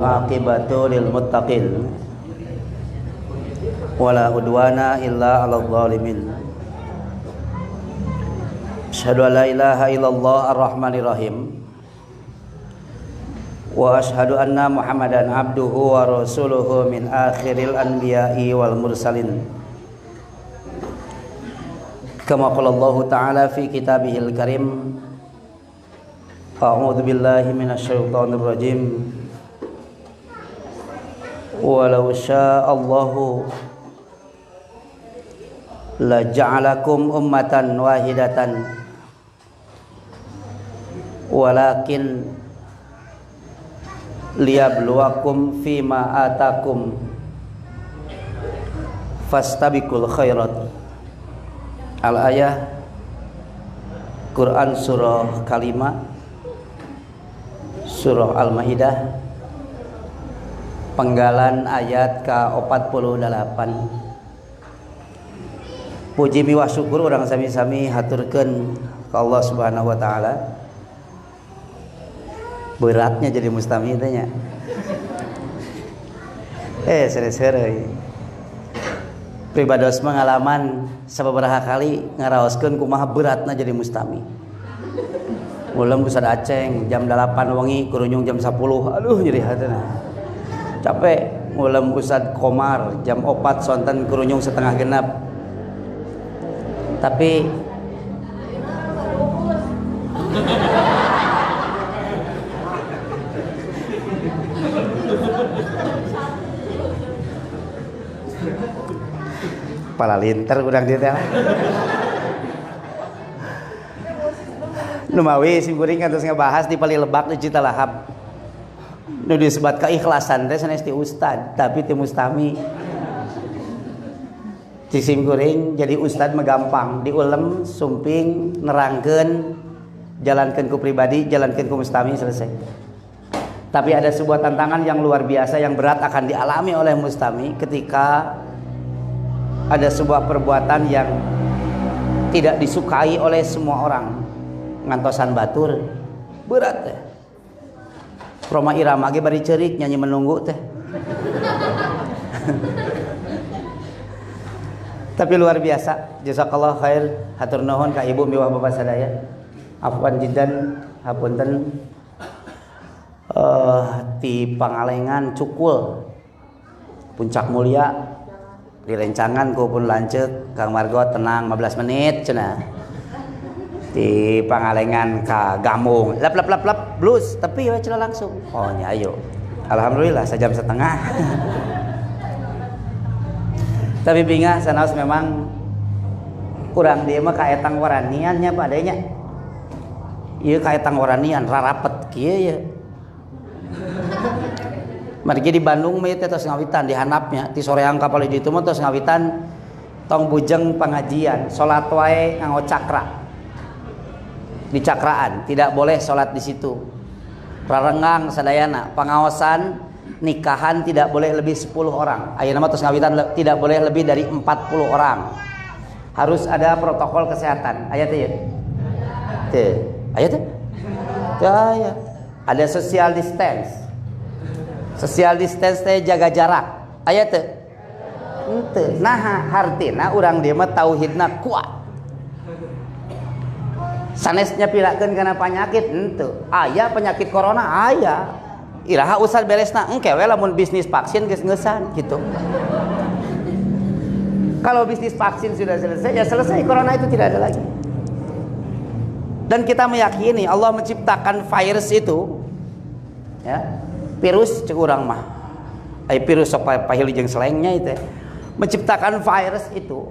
Aqibatu lil muttaqin wala udwana illa 'alal zalimin. Asyhadu an la ilaha illallah ar-rahmanir rahim wa asyhadu anna Muhammadan abduhu wa rasuluhu min akhiril anbiya'i wal mursalin. Kama qala Allah ta'ala fi kitabihil karim. A'udzu billahi minasyaitonir rajim. Walau sya'allahu la ja'alakum ummatan wahidatan walakin liyabluwakum fima atakum fastabiqul khairat. Al-ayah Quran surah Kalimah, surah Al-Maidah, penggalan ayat ke-48. Puji miwah syukur urang sami-sami haturkeun ka Allah Subhanahu wa taala. Beratnya jadi mustami teh nya. Sere-sere. Pribados pengalaman sababaraha kali ngaraoskeun kumaha beratna jadi mustami. Ulam Ustad Aceng jam 8 wengi kurunyung jam 10. Aduh nyeri hatena. Capek. Ulam Ustad Komar jam 4 sonten kurunyung setengah genap. Tapi pala linter urang dieu teh. Nu mawi sim kuring kantos ngabahas di Pali Lebak di Citalahap. Nu disebut keikhlasan teh sanes ti ustad, tapi ti mustami. Ti sim kuring jadi ustad mah gampang, diulem, sumping, nerangkeun, jalankeun ku pribadi, jalankeun ku mustami, selesai. Tapi ada sebuah tantangan yang luar biasa yang berat akan dialami oleh mustami ketika ada sebuah perbuatan yang tidak disukai oleh semua orang. Ngantosan batur berat teh. Roma Irama ge bari ceurik nyanyi menunggu teh. Tapi luar biasa. Jazakallahu khair. Hatur nuhun ka ibu miwah bapak sadaya. Afwan jiddan hapunten ti Pangalengan Cukul Puncak Mulia direncangan ku pun lanceuk Kang Margo tenang 15 menit cenah. Di Pangalengan ka Gamung lap blues tapi we cenah langsung. Oh nya ayo. Alhamdulillah sajam setengah. Tapi bingah sanaos memang kurang dia mah kaetang waranian nya padanya. Ieu kaetang waranian rarapet kieu ya. Margi di Bandung mah teh tos ngawitan di handapnya ti soreang ka Pali ditu mah tos ngawitan tong bujeng pengajian, salat wae nganggo cakra. Di cakraan, tidak boleh salat di situ. Rarenggang sadayana, pangaosan nikahan tidak boleh lebih 10 orang. Ayeuna mah tos ngawitan tidak boleh lebih dari 40 orang. Harus ada protokol kesehatan. Aya teh. Teh. Aya teh? Teh aya. Ada social distance. Social distance teh jaga jarak. Aya teh? Henteu. Nah, hartina urang dieu mah tauhidna kuat. Sanesnya pilakeun kana penyakit henteu. Aya penyakit corona aya. Iraha usah beresna engke we lamun bisnis vaksin geus ngeusan gitu. Kalau bisnis vaksin sudah selesai ya selesai, corona itu tidak ada lagi. Dan kita meyakini Allah menciptakan virus itu ya. Virus cek urang mah. Virus sok pahili jeung selengnya itu. Menciptakan virus itu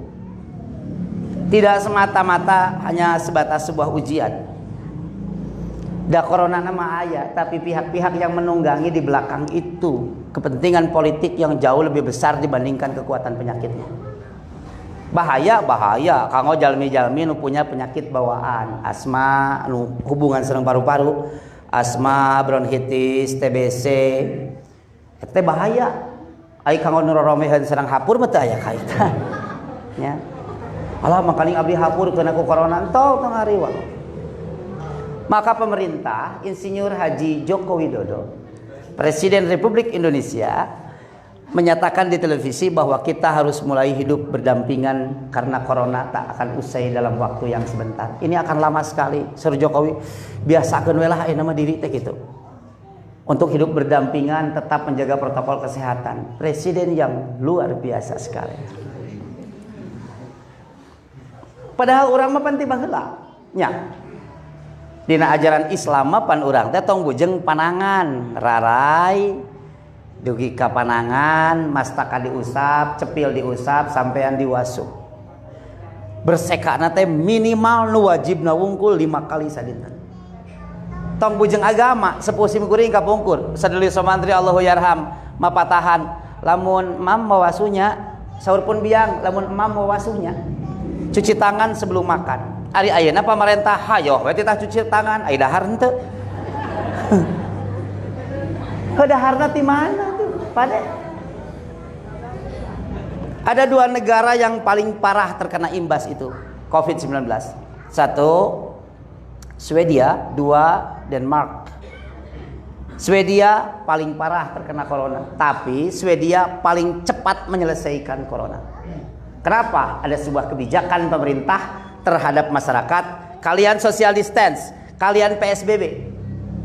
tidak semata-mata hanya sebatas sebuah ujian. Da corona nama aya, tapi pihak-pihak yang menunggangi di belakang itu kepentingan politik yang jauh lebih besar dibandingkan kekuatan penyakitnya. Bahaya kanggo jalmi-jalmi nu punya penyakit bawaan, asma nu hubungan sareng paru-paru, asma, bronkitis, TBC. Eta bahaya. Ai kanggo nu roromeheun sareng hapur mah teu aya kaitan. Ya. Alah makaning abdi hapur kena ku corona entong tong ngariwang. Maka pemerintah Insinyur Haji Joko Widodo Presiden Republik Indonesia menyatakan di televisi bahwa kita harus mulai hidup berdampingan karena corona tak akan usai dalam waktu yang sebentar. Ini akan lama sekali. Saur Jokowi biasakeun we lah nama diri teh gitu. Untuk hidup berdampingan, tetap menjaga protokol kesehatan. Presiden yang luar biasa sekali. Padahal orang mah panti baheula nya. Dina ajaran Islam mah pan urang teh tong bujeng panangan, rarai dugi ka panangan, mastaka diusap, cepil diusap, sampean diwasuh. Bersekana teh minimal nu wajibna wungkul 5 kali sadinten. Tong bujeng agama sepuh sim kuring kapungkur sadeli somantri Allahu yarham mapatahan lamun mam mawasunya saur pun biang lamun mam mawasunya cuci tangan sebelum makan. Ari ayeuna pamarentah hayo we titah cuci tangan ai dahar henteu. Daharna ti mana tuh? Pade. Ada 2 negara yang paling parah terkena imbas itu COVID-19. 1 Swedia, 2 Denmark. Swedia paling parah terkena corona, tapi Swedia paling cepat menyelesaikan corona. Kenapa? Ada sebuah kebijakan pemerintah terhadap masyarakat. Kalian social distance, kalian PSBB,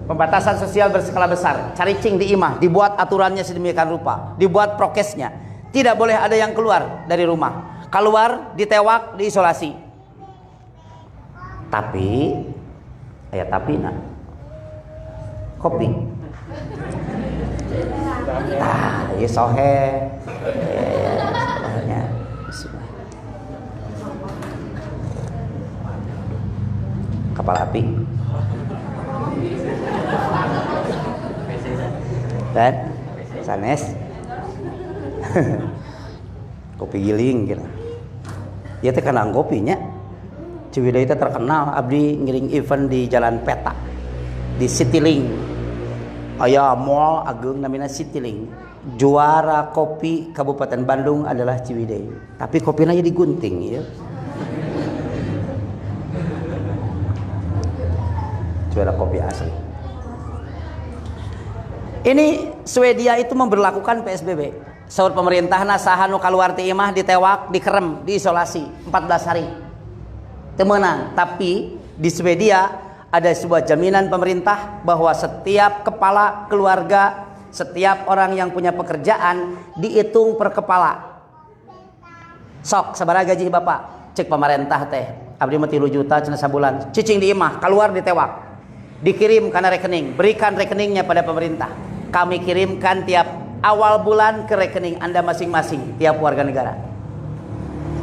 pembatasan sosial berskala besar, caricing di imah, dibuat aturannya sedemikian rupa, dibuat prokesnya. Tidak boleh ada yang keluar dari rumah. Keluar ditewak, diisolasi. Tapi aya tapina. Kopi. Ieu sohe. Kapal api. Dan sanes. Kopi giling gitu. Ieu teh kanang kopinya. Ciwidey teh terkenal abdi ngiring event di Jalan Peta di Citylink. Aya mall ageung namina Citylink. Juara kopi Kabupaten Bandung adalah Ciwidey. Tapi kopina jadi gunting ya. Juara kopi asli. Ini Swedia itu memberlakukan PSBB. Saur pemerintahna saha nu kaluar ti imah ditewak, dikerem, diisolasi 14 hari. Temenang, tapi di Swedia ada sebuah jaminan pemerintah bahwa setiap kepala keluarga, setiap orang yang punya pekerjaan dihitung per kepala. Sok sabaraha gaji bapak? Cek pemerintah teh abdi mah 3 juta cenah sabulan. Cicing di imah, keluar ditewak. Dikirim karena rekening, berikan rekeningnya pada pemerintah. Kami kirimkan tiap awal bulan ke rekening Anda masing-masing, tiap warga negara.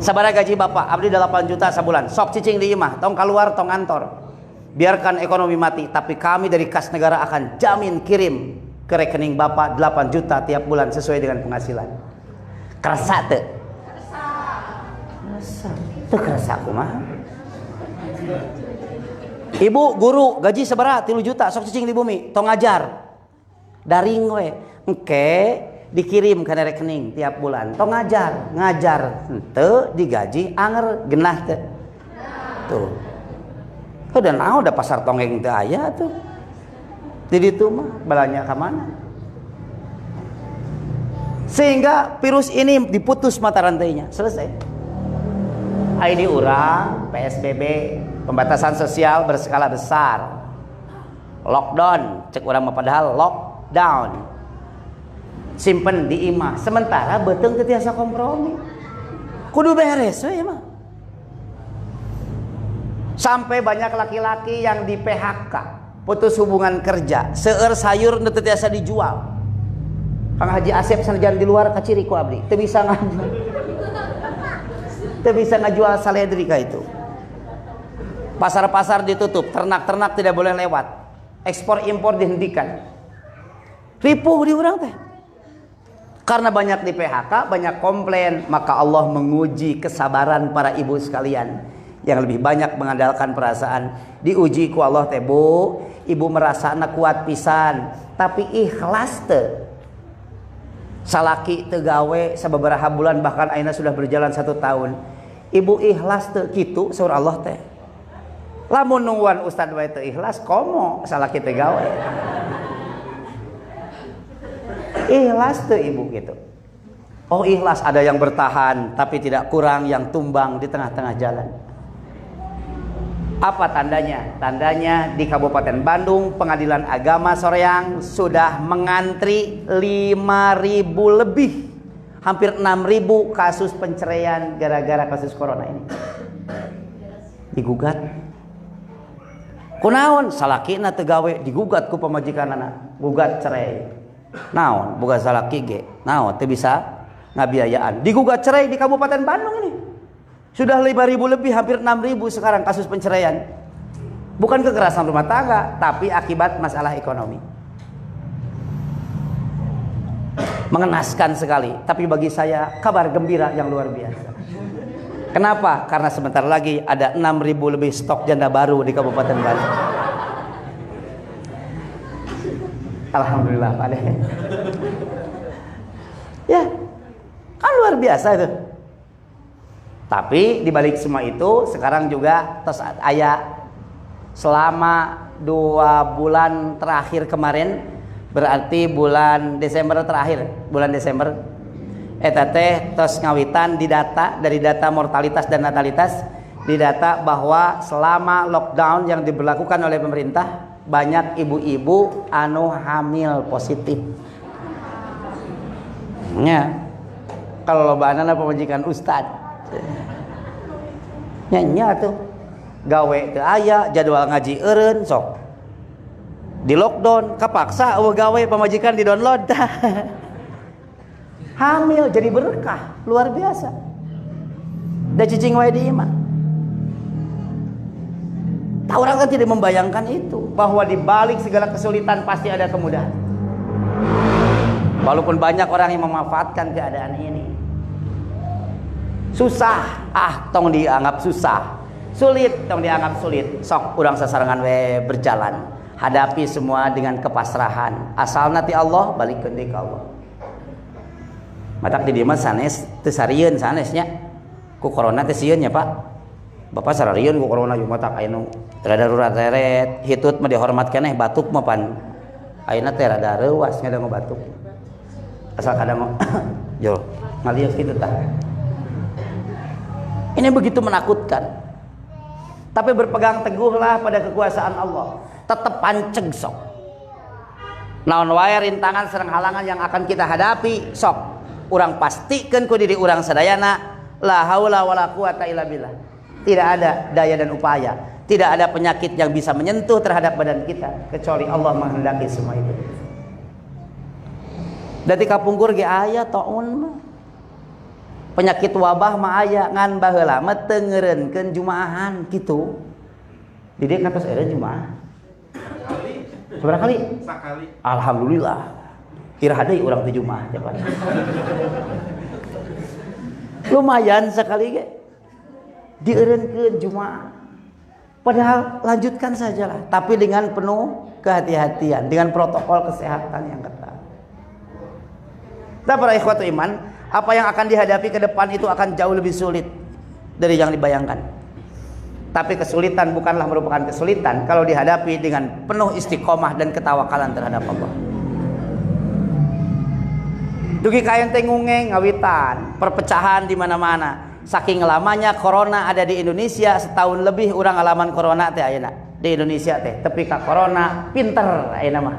Sabaraha gaji bapak? Abdi 8 juta sabulan. Sok cicing di imah, tong keluar, tong ngantor. Biarkan ekonomi mati, tapi kami dari kas negara akan jamin kirim ke rekening bapak 8 juta tiap bulan sesuai dengan penghasilan. Kerasa teu? Kerasa. Teu kerasa kumaha? Ibu guru gaji sabaraha? 3 juta, sok cicing di bumi, tong ngajar. Daring we. Engke dikirim ke rekening tiap bulan. Tong ngajar henteu digaji anger genah teh. Tuh. Udah naon da pasar tongeng teu aya tuh. Di ditu mah balanya ka mana? Sehingga virus ini diputus mata rantainya, selesai. ID urang PSBB, pembatasan sosial berskala besar. Lockdown, cek urang mah padahal lockdown. Simpen di imah, sementara beteung teu tiasa kompromi. Kudu beres we mah. Sampai banyak laki-laki yang di PHK, putus hubungan kerja, seueur sayur teu tiasa dijual. Kang Haji Asep sanajan di luar kaciri ku abdi, teu bisa ngajual. Teu bisa ngajual saledri ka itu. Pasar-pasar ditutup, ternak-ternak tidak boleh lewat. Ekspor impor dihentikan. Ripuh di urang teh. Karena banyak di PHK, banyak komplain, maka Allah menguji kesabaran para ibu sekalian yang lebih banyak mengandalkan perasaan. Diuji ku Allah teh, Bu, ibu merasa anak kuat pisan, tapi ikhlas teu. Salaki teu gawe sababaraha bulan, bahkan ayeuna sudah berjalan 1 tahun. Ibu ikhlas teu kitu saur Allah teh. Lamun nungguan ustad wae teu ikhlas, komo salaki teu gawe. Ikhlas tuh ibu gitu. Oh ikhlas, ada yang bertahan tapi tidak kurang yang tumbang di tengah-tengah jalan. Apa tandanya? Tandanya di Kabupaten Bandung, Pengadilan Agama Soreang sudah mengantri 5.000 lebih, hampir 6.000 kasus penceraian gara-gara kasus corona ini. Digugat. Kunaon salakina teu gawe digugat ku pamajikanana, gugat cerai. Naon boga salaki ge? Naon teu bisa ngabiayaan. Digugat cerai di Kabupaten Bandung ini. Sudah 5.000 lebih, hampir 6.000 sekarang kasus penceraian. Bukan kekerasan rumah tangga, tapi akibat masalah ekonomi. Mengenaskan sekali, tapi bagi saya kabar gembira yang luar biasa. Kenapa? Karena sebentar lagi ada 6.000 lebih stok janda baru di Kabupaten Bandung. Alhamdulillah Pak De. Ya, kan luar biasa itu. Tapi dibalik semua itu sekarang juga terus aya selama 2 bulan terakhir kemarin, berarti bulan Desember terakhir, bulan Desember eta teh tos ngawitan di data, dari data mortalitas dan natalitas, di data bahwa selama lockdown yang diberlakukan oleh pemerintah banyak ibu-ibu anu hamil positif. Ya. Kalau lobaanana pemajikan ustad. Nya tuh gawe teu aya, jadwal ngaji eureun sok. Di lockdown kapaksa eueuh gawe pamajikan di download. Hamil jadi berkah luar biasa. Da cicing wae di imah. Tahu orang kan tidak membayangkan itu, bahwa di balik segala kesulitan pasti ada kemudahan. Walaupun banyak orang yang memanfaatkan keadaan ini. Susah, tong dianggap susah. Sulit, tong dianggap sulit. Sok urang sasarangan we berjalan. Hadapi semua dengan kepasrahan. Asal nanti Allah balikeun deui ka Allah. Matak di dieu mah sanes teu sarieun sanesnya. Ku corona teh sieun nya, Pak. Bapak sararieun ku corona ieu matak aya nu rada darurat teret. Hitut mah dihormat keneh, batuk mah pan ayeuna teh rada reuwas ngadang batuk. Asal kadang yo ngalieu kitu tah. Ini begitu menakutkan. Tapi berpegang teguhlah pada kekuasaan Allah. Tetap panceg sok. Naon wae rintangan sareng halangan yang akan kita hadapi sok. Urang pastikeun ku diri urang sadayana la haula wala quwata illa billah. Tidak ada daya dan upaya, tidak ada penyakit yang bisa menyentuh terhadap badan kita kecuali Allah menghendaki semua itu. Da ti kapungkur ge aya taun mah. Penyakit wabah mah aya ngan baheula mah teu ngeureunkeun jumaahan kitu. Di dieu katos eureun jumaah. Seberapa kali? Sakali. Alhamdulillah. Iraha deui urang teh jumaah cepet. Lumayan sekali ge. Dieureunkeun jumaah. Padahal lanjutkan sajalah, tapi dengan penuh kehati-hatian, dengan protokol kesehatan yang ketat. Nah, para ikhwatu iman, apa yang akan dihadapi ke depan itu akan jauh lebih sulit dari yang dibayangkan. Tapi kesulitan bukanlah merupakan kesulitan kalau dihadapi dengan penuh istiqomah dan ketawakalan terhadap Allah. Dugi kayen teh ngungeng ngawitan, perpecahan di mana-mana. Saking lamanya corona ada di Indonesia, setahun lebih urang ngalaman corona teh ayeuna di Indonesia teh. Tepi ka corona pinter ayeuna mah.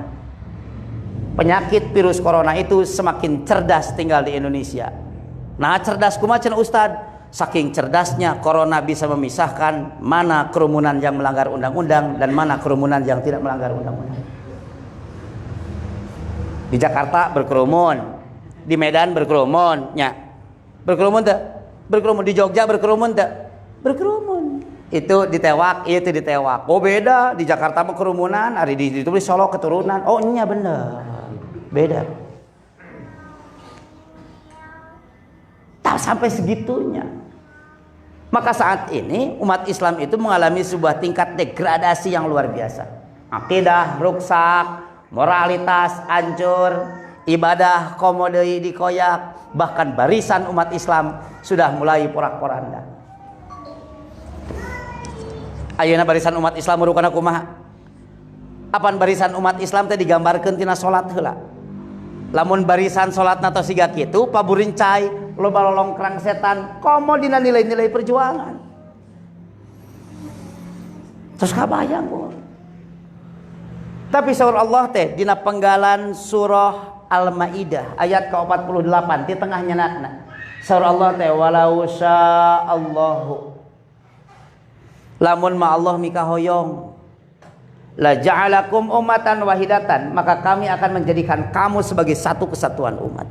Penyakit virus corona itu semakin cerdas tinggal di Indonesia. Nah, cerdas kumaha cenah Ustad? Saking cerdasnya corona bisa memisahkan mana kerumunan yang melanggar undang-undang dan mana kerumunan yang tidak melanggar undang-undang. Di Jakarta berkerumun, di Medan berkerumun, nya. Berkerumun teu? Berkerumun di Jogja berkerumun teu? Berkerumun. Itu ditewak, itu ditewak. Oh beda, di Jakarta mah kerumunan, ari di itu Solo keturunan. Oh nya bener. Beda. Tak sampai segitunya. Maka saat ini umat Islam itu mengalami sebuah tingkat degradasi yang luar biasa. Akidah rusak, moralitas hancur, ibadah komo deui dikoyak, bahkan barisan umat Islam sudah mulai porak-poranda. Ayeuna barisan umat Islam rukana kumaha? Apaan barisan umat Islam teh digambarkeun tina salat heula. Lamun barisan salatna tos siga kitu paburincai loba lolongkrang setan komo dina nilai-nilai perjuangan. Terus kabayang kok. Tapi saur Allah teh dina penggalan surah Al-Maidah ayat ke-48 di tengah nyeunatna. Saur Allah teh walau sya'allahu lamun ma Allah mika hoyong la ja'alakum ummatan wahidatan, maka kami akan menjadikan kamu sebagai satu kesatuan umat.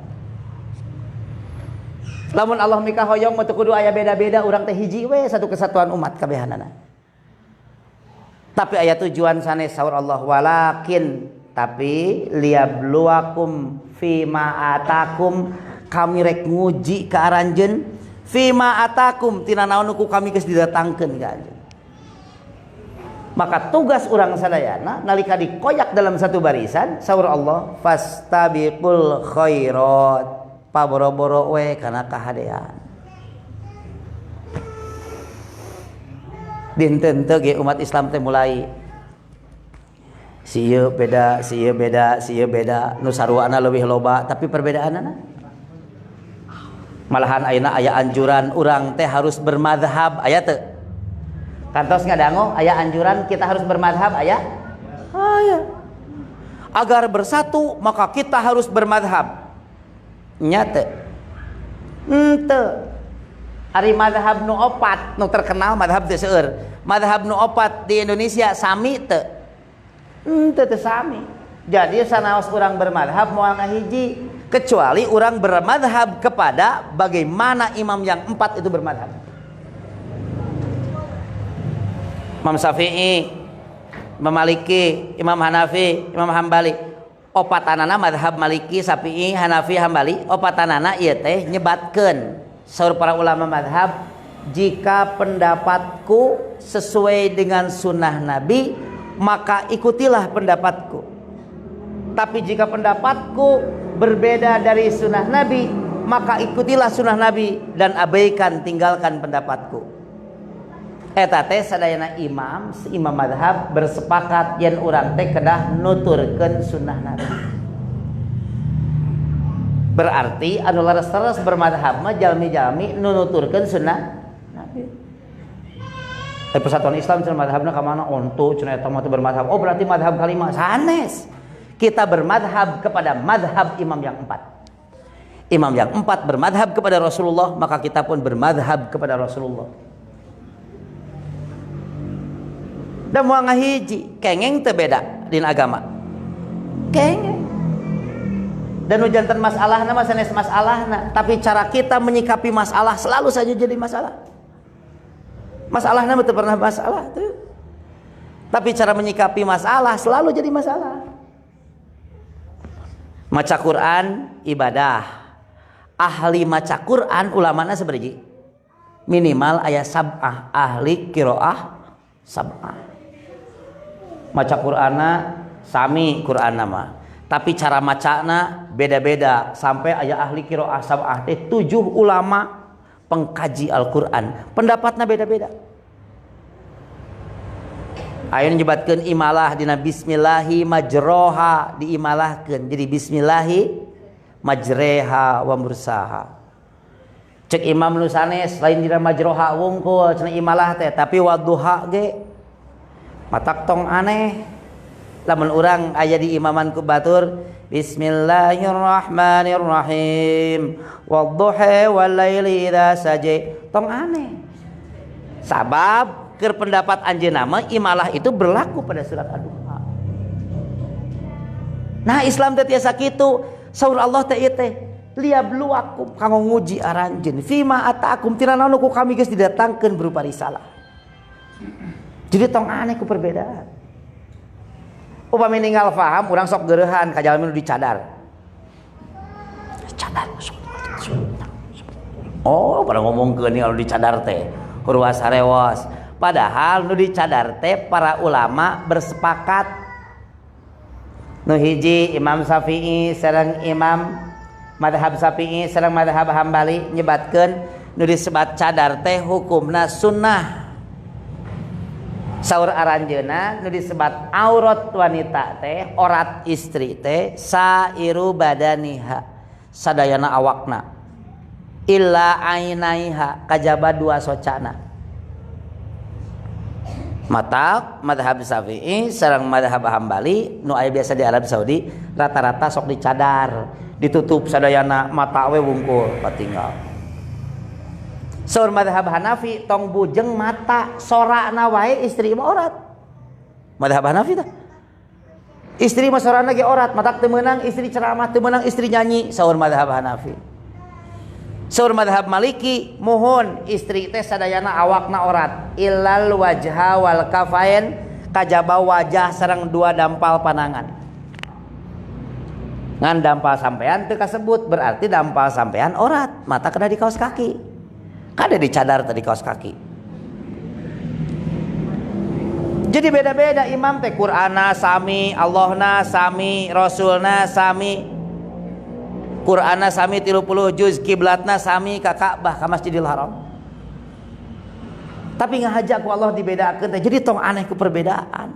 Lamun Allah mika hoyong mah teu kudu aya beda-beda, urang teh hiji we satu kesatuan umat kabehanana. Tapi aya tujuan sanes saur Allah walakin tapi liyabluwakum fima atakum, kami rek nguji ka aranjeun fima atakum tina naon ku kami geus didatangkeun ka anjeun. Maka tugas orang sadayana nalika dikoyak dalam satu barisan saur Allah fastabiqul khairat, paboro-boro we kana kahadean. Dinten teu ge umat Islam teh mulai si ieu beda, si ieu beda, si ieu beda, nu saruana leuwih loba tapi perbedaanana malahan ayeuna aya anjuran urang teh harus bermadhab, aya teu? Kantos ngadangu aya anjuran kita harus bermadhab, aya? Aya. Agar bersatu maka kita harus bermadhab. Nya teu? Henteu. Ari madhab nu opat nu terkenal madhab teu seueur. Madhab nu opat di Indonesia sami teu? Henteu teu sami. Jadi sanaos urang bermadhab moal ngahiji kecuali urang bermadhab kepada bagaimana imam yang empat itu bermadhab. Imam Syafi'i, Imam Maliki, Imam Hanafi, Imam Hambali. Opatanana madhab Maliki, Syafi'i, Hanafi, Hambali. Opatanana ieu teh nyebatkeun saur para ulama madhab, jika pendapatku sesuai dengan sunnah Nabi maka ikutilah pendapatku. Tapi jika pendapatku berbeda dari sunnah Nabi maka ikutilah sunnah Nabi dan abaikan tinggalkan pendapatku. Eta teh sadayana imam madhab bersepakat yen urang teh kedah nuturkeun sunnah Nabi. Berarti anu leres-leres bermadhab mah jalmi-jalmi nu nuturkeun sunnah Nabi. Persatuan Islam cenah madhabna ka mana? Onto cenah eta mah teu bermadhab. Oh berarti madhab kalimah sanes. Kita bermadhab kepada madhab imam yang empat. Imam yang empat bermadhab kepada Rasulullah, maka kita pun bermadhab kepada Rasulullah. Dan mau ngahiji kengeng teu beda dina agama. Kengeng. Dan ujantan masalahna mah sanes masalahna, tapi cara kita menyikapi masalah selalu saja jadi masalah. Masalahna teu pernah masalah tuh. Tapi cara menyikapi masalah selalu jadi masalah. Maca Quran ibadah. Ahli maca Quran ulamana sabaraha? Minimal aya sab'ah, ahli qiraah sab'ah. Maca Qur'ana sami Qur'ana mah, tapi cara macana beda-beda sampai aya ahli qiraah sab'ah teh 7 ulama pengkaji Al-Qur'an, pendapatna beda-beda. Aya nyebatkeun imalah dina bismillahi majroha diimalahkeun jadi bismillahi majreha wa mursaha. Cek imam nu sanes lain dina majroha wungkul cenah imalah teh tapi wadduha ge matak tong aneh. Lamun urang aya di imaman ku batur bismillahirrahmanirrahim wadduha wal laili idza saja tong aneh. Sabab keur pendapat anjeunna mah imalah itu berlaku pada surat ad-duha. Nah Islam teh tiasa kitu. Saur Allah teh ieu teh liyabluwakum kanggo nguji aranjeun fima ataakum tina naon ku kami geus didatangkeun berupa risalah. Jadi tong aneh ku perbedaan. Upami ninggal paham urang sok geurehan ka jalmi nu dicadar. Cadar. Oh, pada ngomongkeun kalau dicadar teh hurwas harewas. Padahal nu dicadar teh para ulama bersepakat. Nu hiji Imam Syafi'i sareng Imam madhab Syafi'i sareng madhab Hambali nyebatkeun nu disebat cadar teh hukumna sunnah. Saur aranjeuna nu disebat aurat wanita teh orat istri teh sairu badaniha sadayana awakna illa ainaiha kajaba dua socana. Mata madhab Syafi'i sareng madhab Hambali nu aya biasa di Arab Saudi rata-rata sok dicadar ditutup sadayana mata we wungkul patinggal. Saur madhab Hanafi tong bujeng mata sorana wae istri mah orat. Madhab Hanafi tah istri mah sorana ge orat, matak teu meunang istri ceramah, teu meunang istri nyanyi saur madhab Hanafi. Saur madhab Maliki muhun istri teh sadayana awakna orat illal wajha wal kafain kajaba wajah sareng dua dampal panangan. Ngan dampal sampean teu kasebut berarti dampal sampean orat, mata kena di kaos kaki. Kada dicadar tadi kaos kaki. Jadi beda-beda imam teh Qur'ana sami, Allahna sami, Rasulna sami. Qur'ana sami 30 juz, kiblatna sami ka Ka'bah ka Masjidil Haram. Tapi ngahajak ku Allah dibedakeun teh. Jadi tong aneh ku perbedaan.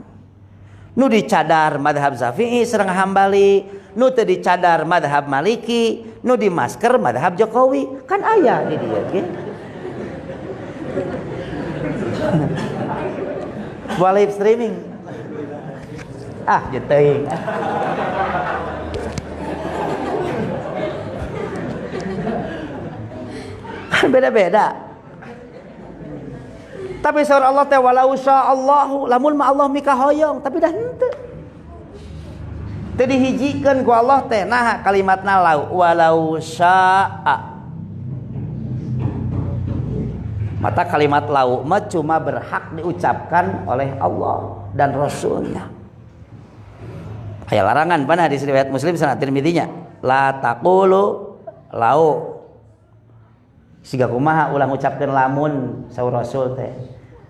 Nu dicadar madhab Syafi'i sareng Hambali, nu teu dicadar madhab Maliki, nu di masker madhab Jokowi. Kan aya di dieu ge. Buat live streaming. Ah, jeteuing. Beda-beda. Tapi saur Allah teh walau Allahu lamun ma Allah mika hoyong tapi dah henteu. Teu dihijikeun ku Allah teh nah kalimatna walau syaa. Mata kalimat lau mah cuma berhak diucapkan oleh Allah dan Rasulnya. Aya larangan pana hadis riwayat Muslim sanad Tirmidzinya la taqulu lau. Siga kumaha ulah ngucapkeun lamun saur Rasul teh.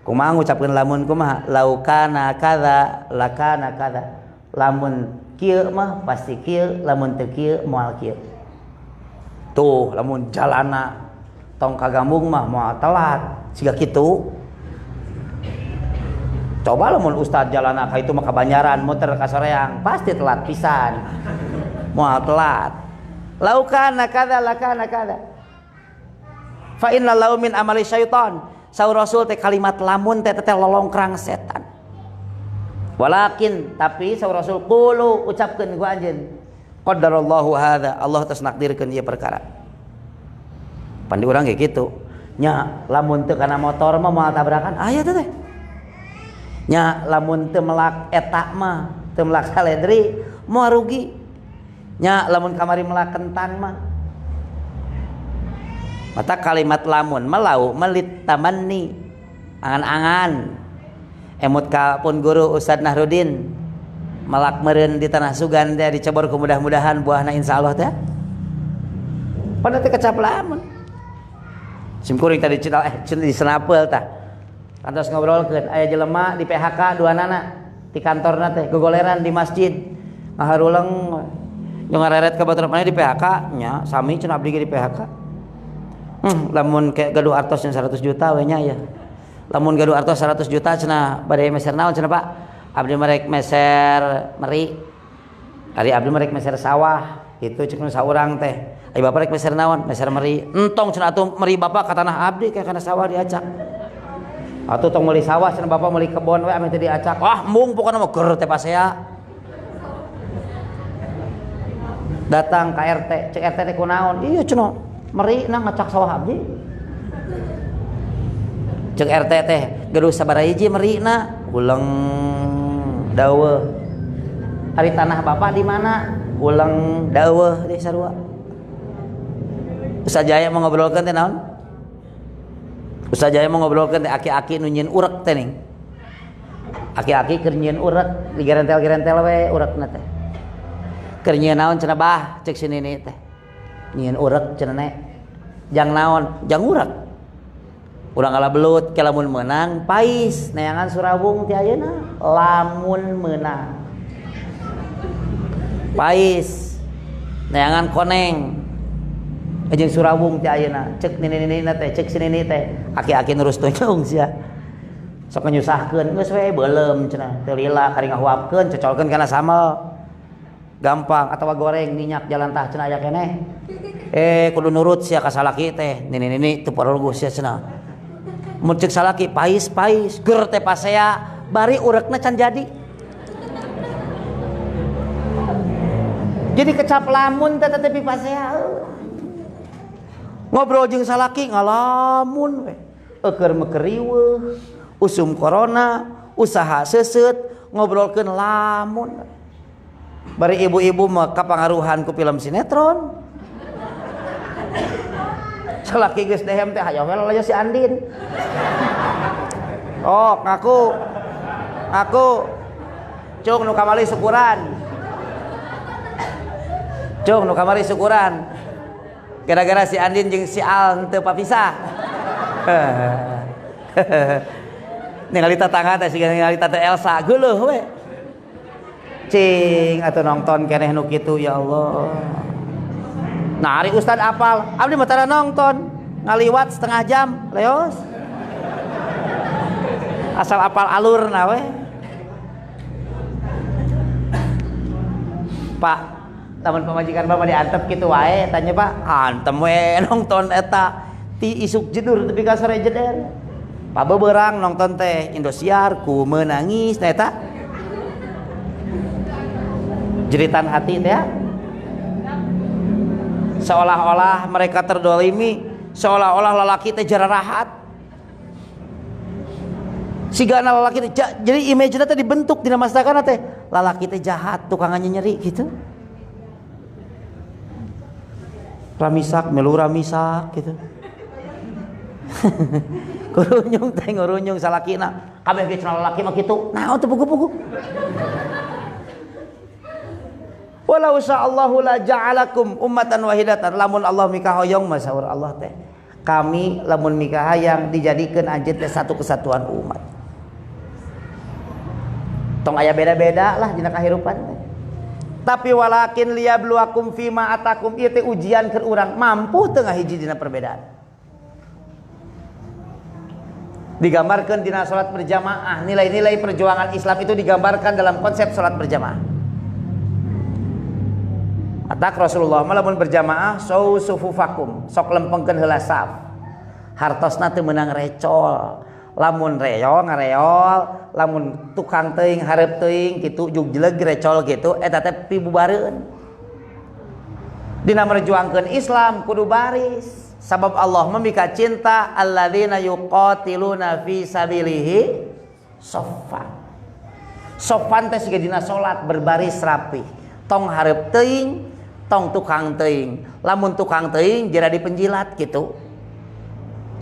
Kumaha ngucapkeun lamun kumaha? Laukana kadza lakana kadza. Lamun kieu mah pasti kieu, lamun teu kieu moal kieu. Tuh, lamun jalana tong kagambung mah moal telat. Siga kitu. Coba lamun ustad jalana ka itu mah ka Banjaran muter ka Soreang, pasti telat pisan. Moal telat. Laukana kadza lakana kadza. Fa inna lau min amali syaitan. Saur Rasul teh kalimat lamun teh lolongkrang setan. Walakin tapi saur Rasul qulu ucapkeun ku anjeun. Qadarallahu hadza. Allah tos nakdirkeun ieu perkara. Pandi urang ge kitu. Nya lamun teu kana motor mah moal tabrakan aya teh. Nya lamun teu melak eta mah, teu melak saledri moal rugi. Nya lamun kamari melak kentan mah mata kalimat lamun melau melit tamanni angan-angan emut ka pun guru Ustad Nahrudin malak meureun di tanah Sugan teh dicebor ku mudah-mudahan buahna insyaallah teh pada teh kecap lamun sim kuring tadi di senapeul tah kantos ngobrolkeun aya jelema di PHK duanana di kantorna teh gogoleran di masjid ngaharuleng jeung ngareret ka batur maneh di PHK nya sami cenah abdi ge di PHK. Lamun kayak gaduh artos yang 100 juta we nya ya. Lamun gaduh artos 100 juta cenah bade meser naon cenah Pak? Abdi merek meser meri. Ari abdi merek meser sawah. Itu ceuk saurang teh. Ai bapak rek meser naon? Meser meri. Entong cenah atuh meri bapak ka tanah abdi kayak kana sawah diacak. Atuh tong meuli sawah cenah bapak meuli kebon we ame teh diacak. Wah, mung pokona mah keur teh pasea. Datang ka RT, cek RT teh kunaon? Iya cenah meri na ngacak sawah abdi. Cek RT teh gaduh sabaraha hiji meri na ulang daweuh. Ari tanah bapak di mana? Ulang daweuh di sarua. Ustaz Jaya mau ngobrolkeun teh naon? Ustaz Jaya mau ngobrolkeun teh aki-aki nu nyieun urek teh ning. Aki-aki keur nyieun urek, digerentel-gerentel we urekna teh. Keur nyieun naon cenah bah cek si nini teh. Nyieun urek cenah nek. Jang naon? Jang urek. Urang ngala belut ke lamun meunang pais neangan Surabung ti ayeuna lamun meunang. Pais neangan koneng. Jeung Surabung ti ayeuna cek nini-nini teh cek si nini teh aki-aki nurus tunjung sia. sok nyusahkeun geus we beuleum cenah teu lila kari ngahuapkeun cocolkeun kana sambal gampang atawa goreng minyak jalan tah cenah aya keneh kudu nurut sia ka salaki teh nini teu perlu sia cenah mun ceuk salaki pais ger teh pasea bari urekna can jadi kecap lamun teh tepi pasea ngobrol jeung salaki ngalamun we eukeur meukeriweuh usum corona usaha seuseut ngobrolkeun lamun bari ibu-ibu mah kapangaruhan ku film sinetron salaki geus dehem teh hayang we si Andin oh ngaku cung nu kamari syukuran gara-gara si Andin jeung si Al teu papisah ningali tatangga teh siga ningali tante Elsa geuleuh we cing atuh nongton keneh nu kitu ya Allah nah ari ustad apal abdi mah tara nongton ngaliwat setengah jam leos asal apal alurna we Pak lamun pamajikan bapak diantep kitu wae tanya Pak antem we nongton eta ti isuk jedur tepi ka sore jeder pabeberang nonton teh Indosiar ku menangis nah eta jeritan hati teh seolah-olah mereka terdolimi seolah-olah lalaki teh jararahat sigana lalaki teh jadi image-na teh dibentuk dina mastakana teh lalaki teh jahat tukangannya nyeri gitu ramisak melu ramisak gitu ngurunyung teh ngurunyung salakina kabeh ge cenah lalaki mah kitu naon teu pugu-pugu walau sa'allahu la ja'alakum ummatan wahidatan lamun Allah mika hoyong mah saur Allah teh kami lamun mika hayang dijadikeun anjeun teh satu kesatuan umat tong aya beda-beda lah dina kahirupan teh tapi walakin liyabluwakum fima atakum ieu teh ujian keur urang mampu teu ngahiji dina perbedaan digambarkan dina salat berjamaah nilai-nilai perjuangan Islam itu digambarkan dalam konsep salat berjamaah atak Rasulullah lamun berjamaah sufufakum sok lempengkeun heula saf hartosna teu meunang recol lamun reol ngareol lamun tukang teuing hareup teuing kitu jug jeleg recol kitu eta teh pibubareun dina merjuangkeun Islam kudu baris sabab Allah memika cinta alladzina yuqatiluna fi sabilihi soffan teh siga dina salat berbaris rapi tong hareup teuing tong tukang teuing lamun tukang teuing jera dipenjilat gitu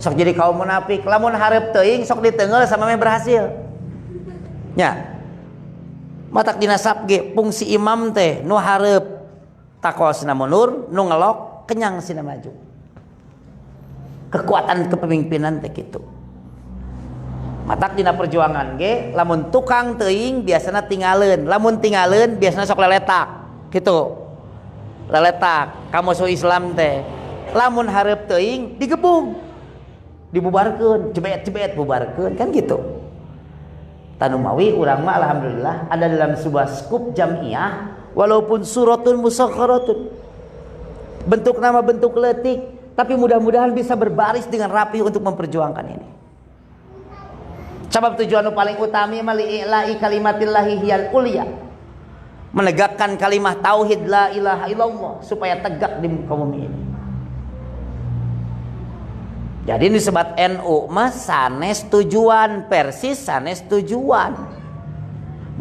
sok jadi kaum munafik lamun hareup teuing sok diteungeul samame berhasil nya matak dina sabge fungsi imam teh nu hareup takosna mundur nu ngelok kenyang sina maju kekuatan kepemimpinan teh kitu matak dina perjuangan ge lamun tukang teuing biasana tingaleun lamun tingaleun biasana sok leletak kitu leletak ka musuh Islam teh lamun hareup teuing digebung dibubarkeun jebet bubarkeun kan gitu tanumawi urang mah alhamdulillah ada dalam sebuah skup jamiah walaupun suratun musakharatun bentuk nama bentuk leutik tapi mudah-mudahan bisa berbaris dengan rapi untuk memperjuangkan ini sebab tujuan paling utama mah li'ila'i kalimatillahi hiyal ulya menegakkan kalimah tauhid la ilaha illallah supaya tegak di muka bumi ini. Jadi disebut NU mah sanes tujuan, Persis sanes tujuan,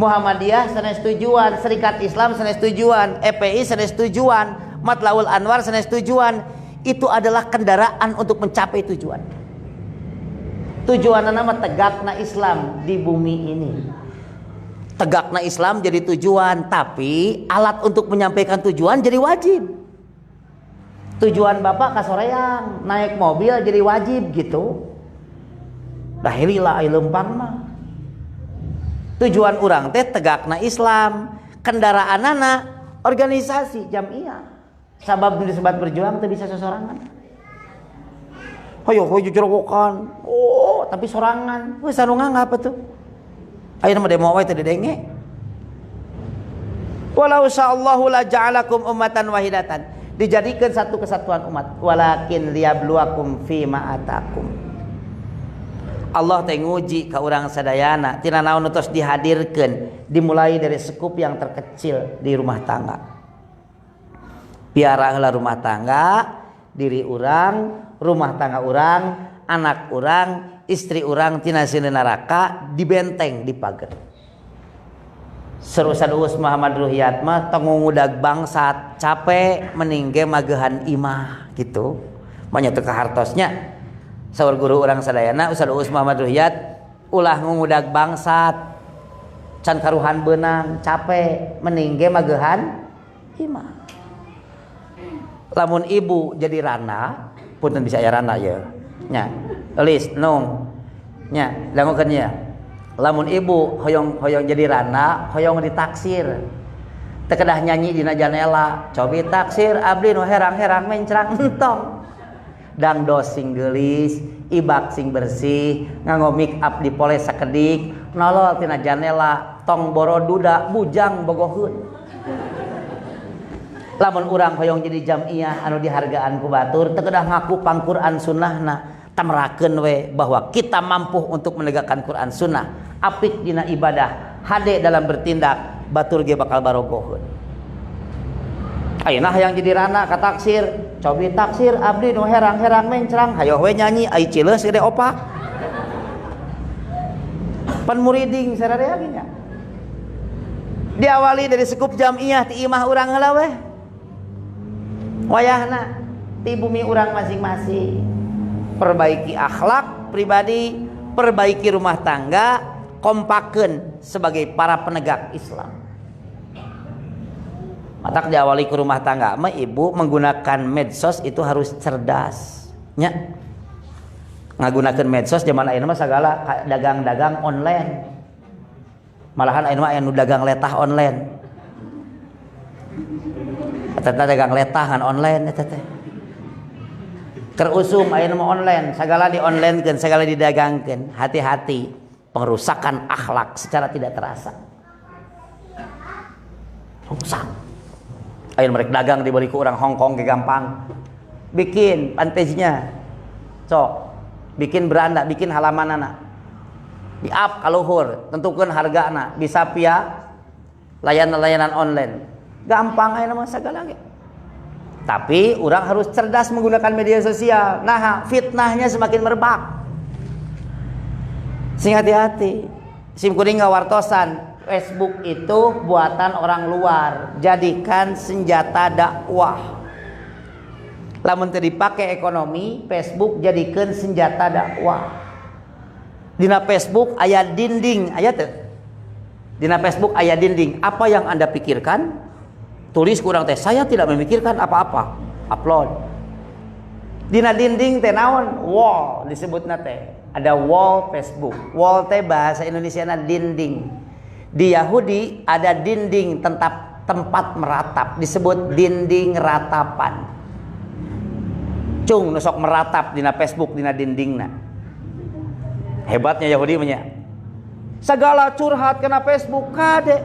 Muhammadiyah sanes tujuan, Serikat Islam sanes tujuan, EPI sanes tujuan, Matlaul Anwar sanes tujuan. Itu adalah kendaraan untuk mencapai tujuan. Tujuan nama tegakna Islam di bumi ini. Tegakna Islam jadi tujuan, tapi alat untuk menyampaikan tujuan jadi wajib. Tujuan bapak kasoreang naik mobil jadi wajib gitu. Dahililah ai lempang mah. Tujuan urang teh tegakna Islam, kendaraanana organisasi jamiah. Sabab disebut berjuang teh bisa sesorangan. Hayo jujur-wokan. Oh, tapi sorangan. Weh sarungan apa tuh? Ayeuna mah demo wae teu didenge. Walau sya'allahu la ja'alakum ummatan wahidatan. Dijadikan satu kesatuan umat. Walakin liyabluwakum fima atakum. Allah teh nguji ka urang sadayana tina naon tos dihadirkeun, dimulai dari sekup yang terkecil di rumah tangga. Piara heula rumah tangga, diri urang, rumah tangga urang, anak urang, istri urang tina sieun neraka dibenteng di pager. Seru saduus Muhammad Ruhiyat mah tong ngudag bangsat capek meningge magehan imah gitu. Manya teu kahartosnya. Saur guru urang sadayana Ustaz Uus Muhammad Ruhiyat ulah ngudag bangsat can karuhan beunang capek meningge magehan imah. Lamun ibu jadi rana punten bisa aya rana ya nya eulis nung nya dangukeun nya lamun ibu hoyong jadi rana hoyong ditaksir teu kedah nyanyi dina janela cobi taksir abdi nu herang-herang mencrang entong dangdos sing geulis ibak sing bersih nganggo make up dipoles sakedik nolol tina janela tong boroduda bujang bogoheun. Lamun urang hoyong jadi jamiah anu dihargaan ku batur teu kedah ngaku pangquran sunnahna tamrakeun we bahwa kita mampu untuk menegakkan Quran sunnah apik dina ibadah hade dalam bertindak batur ge bakal barogoheun. Ayeuna hayang jadi rana ka taksir cobi taksir abdi nu herang-herang mencrang hayo we nyanyi ai cileus gede opak pan muriding sararea ge nya diawali dari sekup jamiah ti imah urang heula we wayahna ti bumi urang masing-masing perbaiki akhlak pribadi perbaiki rumah tangga kompakeun sebagai para penegak Islam. Matak diawali ke rumah tangga mah ibu menggunakan medsos itu harus cerdas nya ngagunakeun medsos zaman ayeuna mah sagala dagang-dagang online malahan ayeuna mah aya nu dagang letah online eta dagang letah ngan online eta teh kerusum ayeuna mah online sagala di onlinekeun sagala didagangkeun hati-hati pengerusakan akhlak secara tidak terasa rusak. Ayo mereka dagang dibeli ku orang Hongkong ke gampang bikin pantesinya sok bikin beranda bikin halaman anak di up kaluhur tentukan harga anak bisa via layanan online gampang aja nama segala ge. Tapi orang harus cerdas menggunakan media sosial nah fitnahnya semakin merebak sing hati-hati sim kuning ngawartosan Facebook itu buatan orang luar, jadikan senjata dakwah. Lamun teu dipake ekonomi, Facebook jadikan senjata dakwah. Dina Facebook aya dinding, aya teu? Dina Facebook aya dinding. Apa yang Anda pikirkan? Tulis kurang teh, saya tidak memikirkan apa-apa. Upload. Dina dinding teh naon? Wall disebutna teh. Ada wall Facebook. Wall teh bahasa Indonesiana dinding. Di Yahudi ada dinding tempat meratap disebut dinding ratapan. Cung nusok meratap dina Facebook dina dindingna. Hebatnya Yahudi nya. Segala curhat kena Facebook kade.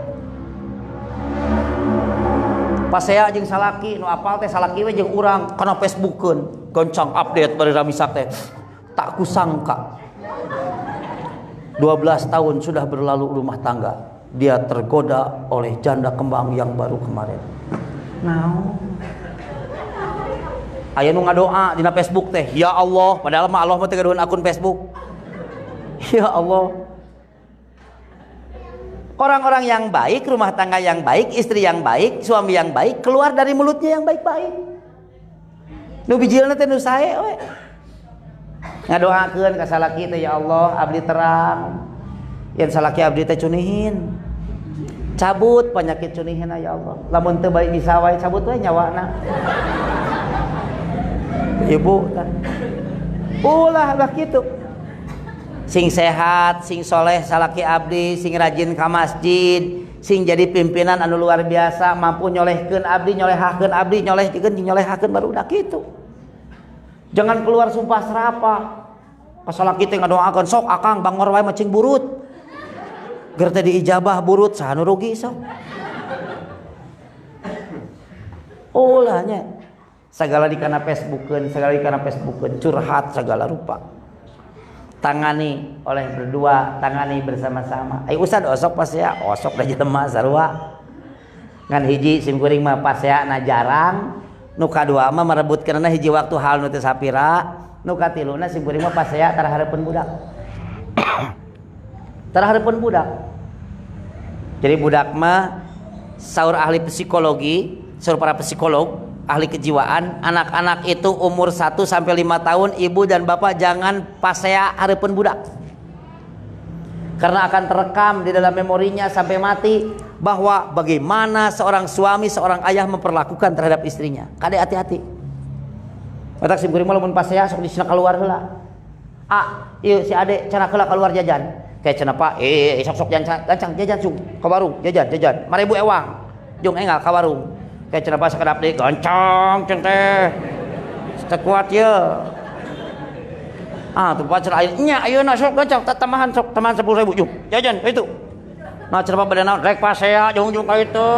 Pas saya jeung salaki nu apal teh salaki we jeung urang kana Facebookeun goncang update bari ramisak teh. Tak kusangka 12 tahun sudah berlalu rumah tangga dia tergoda oleh janda kembang yang baru kemarin. Naon? Aya nu ngadoa dina Facebook teh, ya Allah, padahal mah Allah mah teu ngadueun akun Facebook. Ya Allah. Orang-orang yang baik, rumah tangga yang baik, istri yang baik, suami yang baik keluar dari mulutnya yang baik-baik. Nu bijilna teh nu sae we. Ngadoakeun ka salaki teh ya Allah, abdi terang. Yen salaki abdi teh cunihin. Cabut penyakit cunihin ya Allah. Lamun teu baik bisa wae cabut wae nyawana. Ibu tah. Ulah kitu. Sing sehat, sing soleh salaki abdi, sing rajin ka masjid, sing jadi pimpinan anu luar biasa, mampu nyolehkeun abdi, nyolehakeun abdi, nyoleh jeung nyolehakeun barudak kitu. Jangan keluar sumpah serapah. Kasalah kita ngadoakeun sok akang bangor wae macing burut. Ger teh diijabah burut saha nu rugi sok. Ulah nya. Segala dikana Facebookeun, segala dikana Facebookeun, curhat segala rupa. Tangani oleh berdua, tangani bersama-sama. Ai usad osok pasea, osok da jelema sarua. Ngan hiji simkuring mah paseana jarang, nu kadua mah merebutkeunna hiji waktu hal nu teu sapira, nu katiluna simkuring mah pasea tara hareupeun budak. Tara hareupeun budak. Jadi budak mah saur ahli psikologi, saur para psikolog, ahli kejiwaan, anak-anak itu umur 1 sampai 5 tahun ibu dan bapak jangan pasea hareupeun budak. Karena akan terekam di dalam memorinya sampai mati bahwa bagaimana seorang suami, seorang ayah memperlakukan terhadap istrinya. Kade hati-hati. Matak sim kuring mah lamun pasea sok disina keluar heula. Ieu si ade cenah heula keluar jajan. Kayak cenah Pak, sok-sok gancang jajan sung ka warung, jajan. 5.000 ewang. Jung enggal ka warung. Kayak cenah Pak sakedap deui gancang cen teh. Teu kuat ye. Tuh pacar ayeuna nya ayeuna sok gancang tamahan sok tamahan 10.000 jung. Jajan itu. Nah cenah Pak bade naon rek pasea jung ka itu.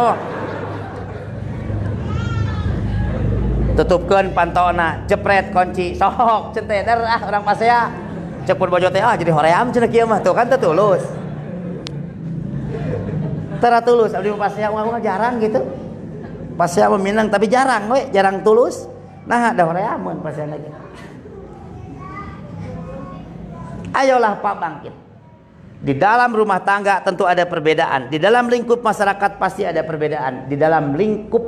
Tutupkeun pantona, jepret kunci, sok cen teh dar urang pasea. Cek pun bojo teh jadi hoream cenah kieu mah tuh kan teu tulus. Tara tulus abdi pasea mah jarang gitu. Pasea mah Minang tapi jarang we, jarang tulus. Nah da horeameun pasea lagi. Ayolah Pak bangkit. Di dalam rumah tangga tentu ada perbedaan. Di dalam lingkup masyarakat pasti ada perbedaan. Di dalam lingkup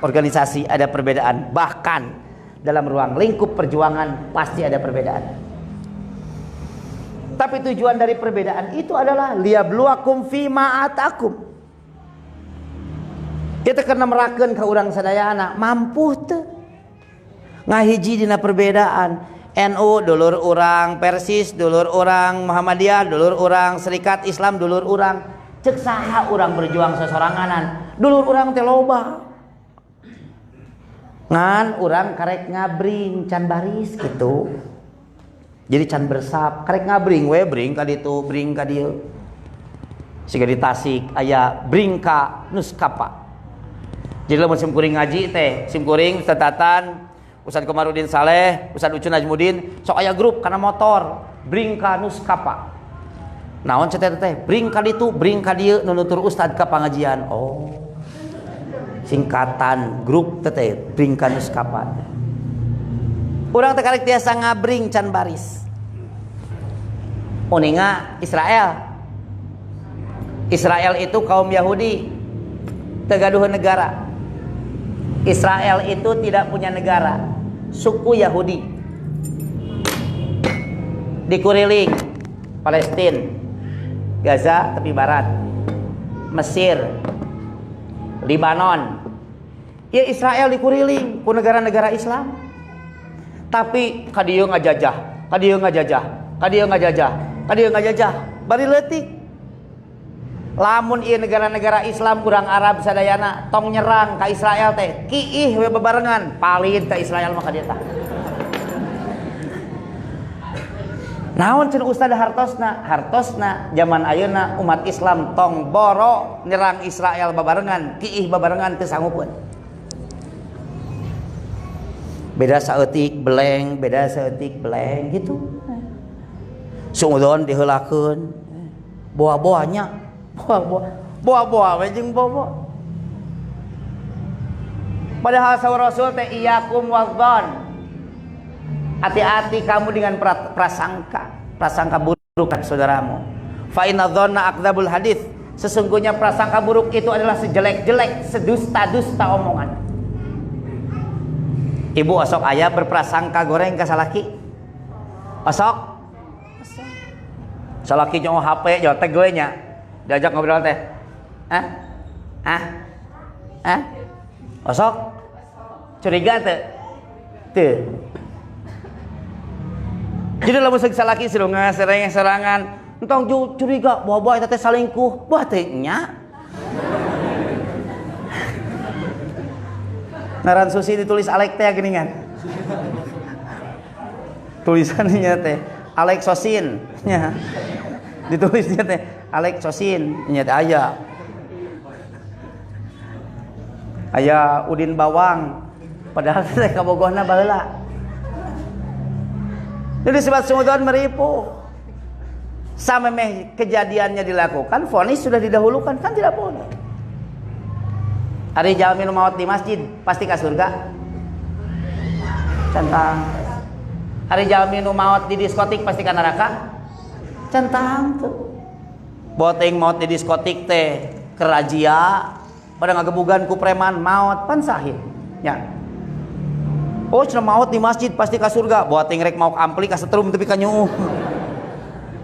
organisasi ada perbedaan. Bahkan dalam ruang lingkup perjuangan pasti ada perbedaan. Tapi tujuan dari perbedaan itu adalah liyabluwakum fima atakum. Kita kena merakeun ka urang sadayana mampu teu ngahiji dina perbedaan. NU dulur urang, Persis dulur urang, Muhammadiyah dulur urang, Serikat Islam dulur urang. Cek saha urang berjuang sesoranganan, dulur urang teh loba. Ngan urang karek ngabring can baris gitu. Jadi can bersap, karek ngabring we bring ka ditu, bring ka dieu. Siga di Tasik aya bring ka Nuskapa. Jadi lamun sim kuring ngaji teh, sim kuring tetatan Ustaz Komarudin Saleh, Ustaz Ucun Najmudin, sok aya grup kana motor, bring ka Nuskapa. Naon cenah teh? Bring ka ditu, bring ka dieu nu nutur ustad ka pangajian. Oh. Singkatan grup teh bring ka Nuskapa. Urang teh karek tiasa ngabring can baris. Uninga Israel. Israel itu kaum Yahudi. Tegaduh negara. Israel itu tidak punya negara, suku Yahudi. Dikuriling Palestina, Gaza tepi barat, Mesir, Libanon. Ya Israel dikuriling ku negara-negara Islam. Tapi kadieu ngajajah, kadieu ngajajah, kadieu ngajajah, kadieu ngajajah, bari leutik. Lamun ieu negara-negara Islam urang Arab sadayana tong nyerang ka Israel teh kiih we bebarengan palid ka Israel mah ka dieu tah. Naon cenah Ustaz hartosna zaman ayeuna umat Islam tong boro nyerang Israel bebarengan kiih bebarengan teu sanggupeun. Beda saeutik beleng, beda saeutik beleng gitu. Sungudon diheulakeun boa-boanya Boa-boa we jeung bobo. Padahal sawar Rasul teh iyakum wadzan. Hati-hati kamu dengan prasangka buruk saudaramu. Fa inna dzanna akdzabul hadits. Sesungguhnya prasangka buruk itu adalah sejelek-jelek, sedusta-dusta omongan. Ibu osok aya berprasangka goreng ka salaki? Osok? Salaki jeung HP jol teh gue nya. Diajak ngobrol teh. Osok? Curiga teu? Teu. Jadi lamun salaki sirunga serangan, entong curiga boa-boa eta teh salingkuh. Wah teh nya. Ngaran Susi ditulis Alek teh geuningan. tulisannya teh Alexosin nya. Ditulisnya teh Alexosin nya teh aya Udin Bawang padahal teh kabogohna baheula. Jadi sebab sumudon meripu. Samemeh kejadiannya dilakukan, vonis sudah didahulukan, kan tidak boleh. Ari jalmi nu maot di masjid pasti ka surga. Centang. Ari jalmi nu maot di diskotik pasti ka neraka. Centang tuh. Boteng maot di diskotik teh kerajia pada ngagebugan ku preman maot pan sahih. Ya. Oh, cenah maot di masjid pasti ka surga. Boteng rek maok ampli ka setrum tepi ka nyuuh.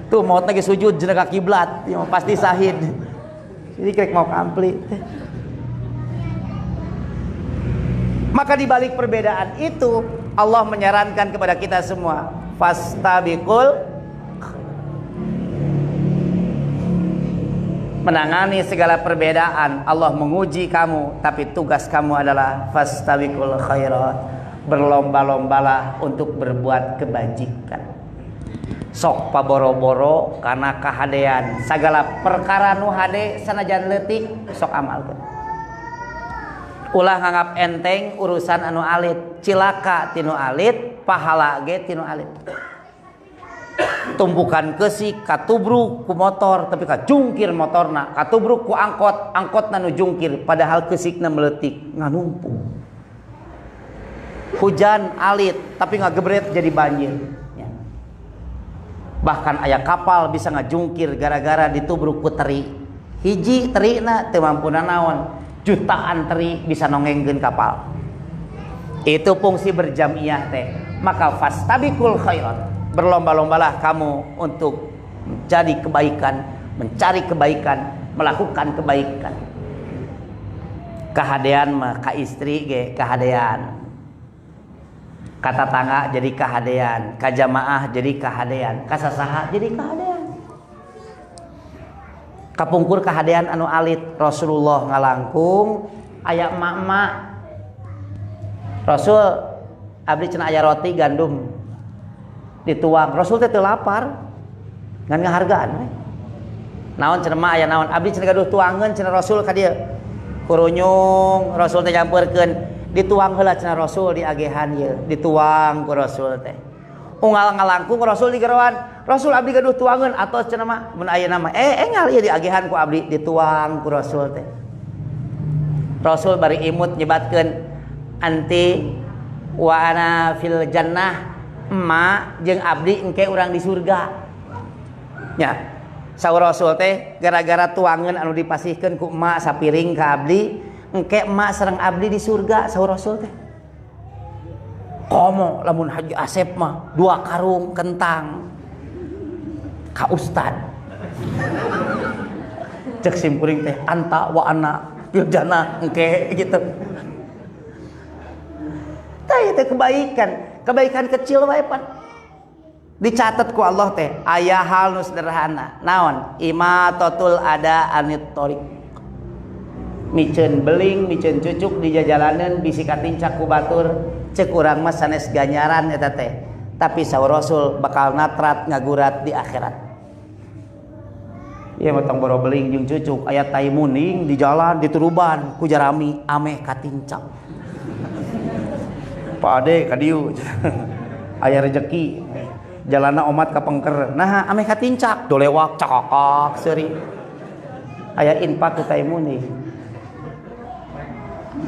Tuh maot lagi sujud jeung ka kiblat, ya, pasti sahid. Jadi krek maok ampli. Maka di balik perbedaan itu Allah menyarankan kepada kita semua, fastabiqul, menangani segala perbedaan. Allah menguji kamu, tapi tugas kamu adalah fastabiqul khairat, berlomba-lombalah untuk berbuat kebajikan. Sok paboro-boro karena kahadean, segala perkara nu hade sanajan leutik sok amalkeun. Ulah nganggap enteng urusan anu alit, cilaka tinu alit, pahala ge tinu alit. Tumpukan keusik katubruk ku motor tapi kajungkir motorna, katubruk ku angkot, angkotna nu jungkir padahal keusikna meletik nganumpuk. Hujan alit tapi ngagebret jadi banjir. Bahkan aya kapal bisa ngajungkir gara-gara ditubruk ku teri. Hiji terina teu mampuna naon, jutaan teri bisa nongengkeun kapal. Itu fungsi berjamiah teh. Maka fastabiqul khairat, berlomba-lombalah kamu untuk menjadi kebaikan, mencari kebaikan, melakukan kebaikan. Kahadean mah ka istri ge kahadean. Kata tangga jadi kahadean, ka jamaah jadi kahadean, ka sasaha jadi kahadean. Kapungkur kahadean anu alit, Rasulullah ngalangkung aya emak-emak. Rasul abdi cenah aya roti gandum dituang, Rasul teh teu lapar. Ngan ngahargaan we. Naon cenah emak aya naon, abdi cenah gaduh tuangeun cenah Rasul ka dieu. Kurunyung Rasul teh nyampeurkeun, dituang heula cenah Rasul di agehan ye, dituang ku Rasul teh. Unggal ngalangkung Rasul di geroan, Rasul abdi gaduh tuangeun atos cenah mah mun aya nama engal ieu di agehan ku abdi dituang ku Rasul teh. Rasul bari imut nyebatkeun anti wa ana fil jannah, emak jeung abdi engke urang di surga. Nya. Saur Rasul teh gara-gara tuangeun anu dipasihkeun ku emak sapiring ka abdi, engke emak sareng abdi di surga. Saur Rasul teh komo lamun Haji Asep mah 2 karung kentang ka ustad. Cek simkuring teh anta wa ana fil jannah engke gitu. Tah itu kebaikan kecil wae pan dicatat ku Allah teh. Aya hal nu sederhana naon, imatatul ada anit thoriq, miceun beling miceun cucuk di jajalaneun bisi katincak ku batur, ceuk urang mah sanes ganjaran eta teh, tapi saur Rasul bakal natrat ngagurat di akhirat. Ieu mah tong boro beling jeung cucuk aya tai muning di jalan dituruban ku jarami ameh katincak. Pak Ade ka dieu aya rezeki jalanna omat ka pengker, nah ameh katincak dolewak cakak seuri aya infak ku tai muning.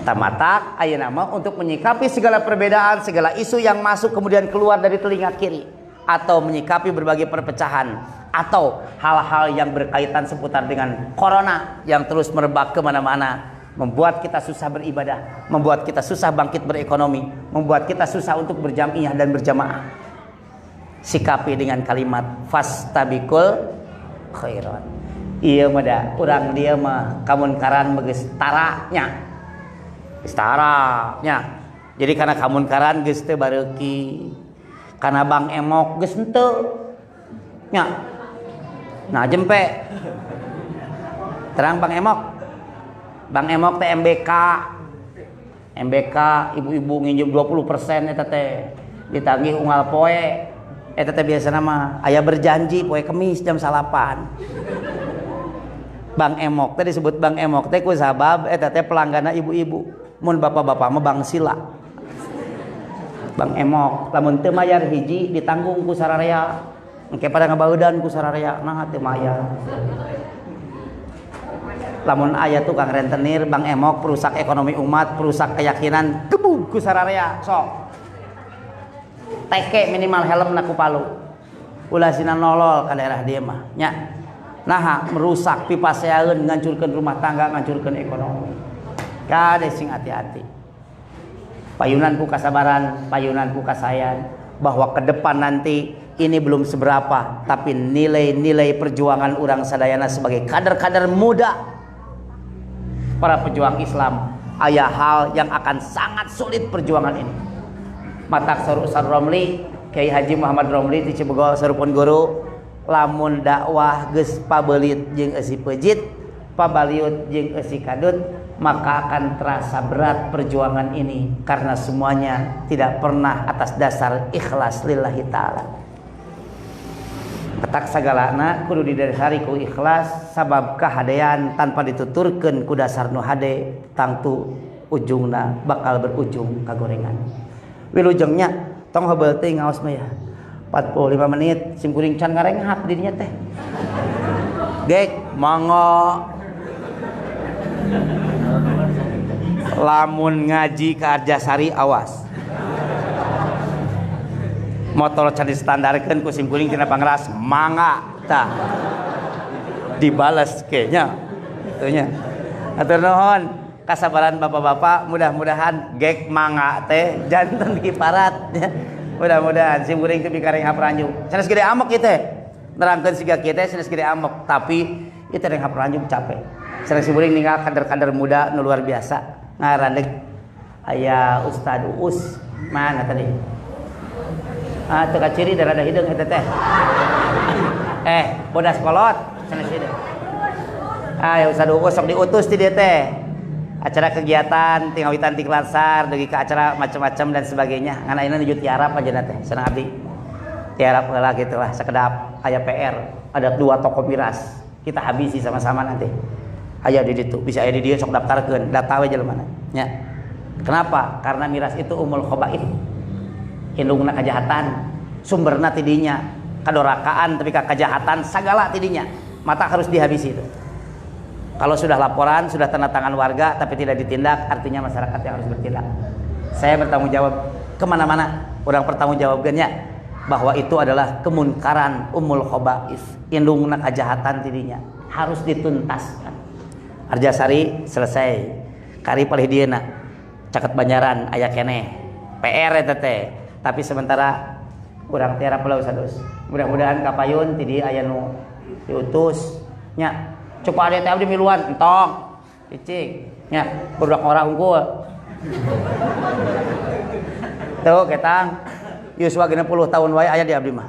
Tamatak ayeuna mah untuk menyikapi segala perbedaan, segala isu yang masuk kemudian keluar dari telinga kiri, atau menyikapi berbagai perpecahan, atau hal-hal yang berkaitan seputar dengan corona yang terus merebak kemana-mana, membuat kita susah beribadah, membuat kita susah bangkit berekonomi, membuat kita susah untuk berjamiah dan berjamaah. Sikapi dengan kalimat fastabiqul khairat. Ieu mah da urang dia mah kamunkaran geus taranya. Geus taranya. Jadi kana kamunkaran geus teu bareuki. Kana Bang Emok geus henteu. Nya. Nah jempe. Terang Bang Emok. Bang Emok teh MBK. MBK ibu-ibu nginjem 20% eta teh. Ditagih unggal poe. Eta teh biasa nama aya berjanji poe Kemis jam 8. Bang Emok teh disebut Bang Emok teh ku sabab eta teh pelanggana ibu-ibu. Mun bapak-bapak mah Bang Sila. Bang Emok lamun teu mayar hiji ditanggung ku sararea. Engke pada ngabaeudan ku sararea nah teu mayar. Lamun aya tukang rentenir Bang Emok perusak ekonomi umat, perusak keyakinan, gebug ku sararea sok. Teke minimal helmna ku palu. Ulah sina nolol ka daerah dieu mah nya. Nah, merusak pipaseaeun, ngancurkeun rumah tangga, ngancurkeun ekonomi. Kade sing hati-hati. Payunan ku kasabaran, payunan ku kasayan bahwa ke depan nanti ini belum seberapa, tapi nilai-nilai perjuangan urang sadayana sebagai kader-kader muda para pejuang Islam, aya hal yang akan sangat sulit perjuangan ini. Matak Sarusar Romli, Kiai Haji Muhammad Romli di Cibegol sarupun guru, lamun dakwah geus pabelit jeung eusi peujit, pabaliut jeung eusi kadut, maka akan terasa berat perjuangan ini karena semuanya tidak pernah atas dasar ikhlas lillahi ta'ala. Petak sagalana kudu didasari ku ikhlas, sabab kahadean tanpa dituturkeun ku dasar nu hade tangtu ujungna bakal berujung kagorengan. Wilujengnya tong heubeul teuing ngaos mah ya. 45 menit sim kuring can ngarenghap dirinya teh. Gek mangga lamun ngaji ka Arjasari awas. Motor can distandarkeun ku sim kuring tina pangras mangga tah. Dibales kayaknya. Teu nya. Atur nuhun kasabaran bapak-bapak, mudah-mudahan gek mangga teh janten kiparat ya. Mudah-mudahan sim kuring teu bikareng hapranjung. Sanes gede amok ieu teh. Nerangkeun siga kieu teh sanes gede amok, tapi ieu teh reng hapranjung capek. Sanes sim kuring ninggal kader-kader muda nu luar biasa. Ngarandeug aya Ustad Uus. Mana tadi? Teu kaciri darada hideung eta teh. Bodas kolot sanes hideung. Ya Ustad Uus sok diutus ti dieu teh. Acara kegiatan tingawitan Tiklansar dugi ke acara macam-macam dan sebagainya. Ngan ayeuna nuju tiarap aja teh senang abdi. Tiarap heula kitu lah sakedap aya PR, ada 2 toko miras. Kita habisi sama-sama nanti. Aya di ditu, bisa aya di dieu sok daftarkeun, data we jelema nya. Kenapa? Karena miras itu umul khaba'ith. Indungna kejahatan, sumberna ti dinya. Kadorakaan tapi ka kejahatan sagala ti dinya. Mata harus dihabisi itu. Kalau sudah laporan, sudah tanda tangan warga tapi tidak ditindak, artinya masyarakat yang harus bertindak. Saya bertanggung jawab kemana-mana, orang bertanggung jawabnya bahwa itu adalah kemunkaran umul khaba'is, indungna kejahatan tidinya harus dituntaskan. Arjasari selesai, kari palih dieuna, caket Banjaran aya keneh, PR eta teh. Tapi sementara urang tiara Pulau Sadus. Mudah-mudahan kapayun ti dieu aya nu diutus nya. Coba ada teh miluan entong cicing nya budak orang unggul tuh ketang yuswa 60 tahun wae aya di abdi mah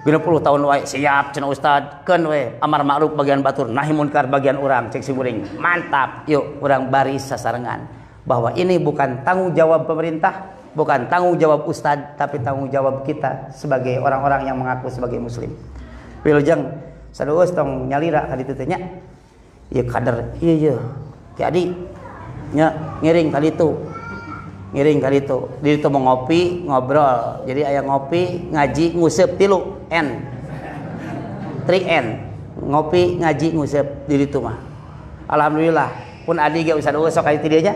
60 tahun wae siap cenah ustad keun we amar ma'ruf bagian batur nahi munkar bagian urang cek simkuring mantap yuk urang baris sasarengan bahwa ini bukan tanggung jawab pemerintah, bukan tanggung jawab ustad, tapi tanggung jawab kita sebagai orang-orang yang mengaku sebagai muslim. Wilujeng sadeus tong nyalira ka ditu teh nya. Ieu kader ieu Ki Adi nya ngiring ka ditu. Ngiring ka ditu. Di ditu mau ngopi, ngobrol. Jadi aya ngopi, ngaji, nguseup 3 N. 3 N. Ngopi, ngaji, nguseup di ditu mah. Alhamdulillah pun Adi ge sadeus sok ka ditu dieu nya.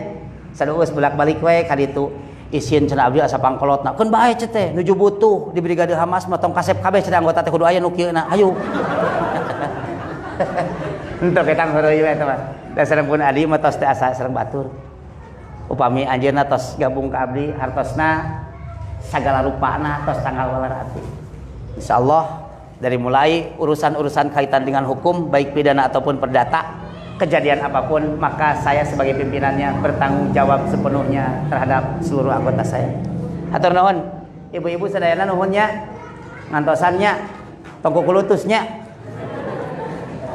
Sadeus bolak-balik we ka ditu. Isin cenah abdi asa pangkolotna. Keun bae cenah teh nuju butuh di Brigade Hamas mah tong kasep kabeh cenah anggota teh kudu aya nu kieu na. Hayu. Untuk kita ngeureui we teh mah. Da sareng pun Adi mah tos teh asa sareng batur. Upami anjeunna tos gabung ka abdi hartosna sagala rupana tos tanggal walarati. Insyaallah dari mulai urusan-urusan kaitan dengan hukum baik pidana ataupun perdata, kejadian apapun, maka saya sebagai pimpinannya bertanggung jawab sepenuhnya terhadap seluruh anggota saya. Hatur nuhun, ibu-ibu sadayana nuhunnya, ngantosannya, tongku kulutusnya,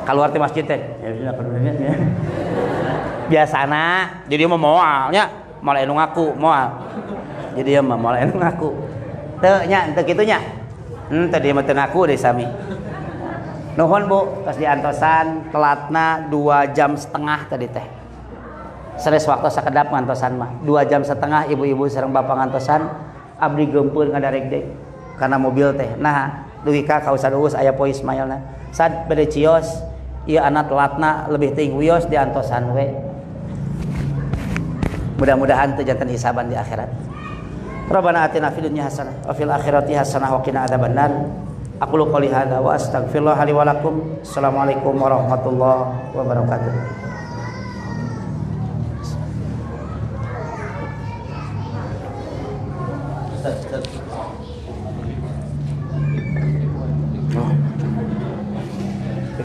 keluar di masjid teh. Biasana, jadi mah moalnya, malah anu ngaku, moal. Jadi mah malah anu ngaku. Teu nya, teu kitu nya. Tadi mah teu ngaku deui sami. Nuhun Bu, tos diantosan telatna 2,5 jam tadi teh. Sanes waktu sakedap ngantosan mah. 2,5 jam ibu-ibu sareng bapak ngantosan abdi geumpeur ngadarek deui karena mobil teh. Nah, dugi ka Ustaz Uus aya poe Ismailna. Sad bade cios ieu anak telatna lebih teuing wios diantosan we. Mudah-mudahan teu janten hisaban di akhirat. Rabbana atina fid dunya hasanah wa fil akhirati hasanah wa qina adzabannar. Aqulu qouli hadza wa astaghfirullah li wa lakum. Assalamualaikum warahmatullahi wabarakatuh.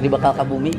Ini bakal ke bumi.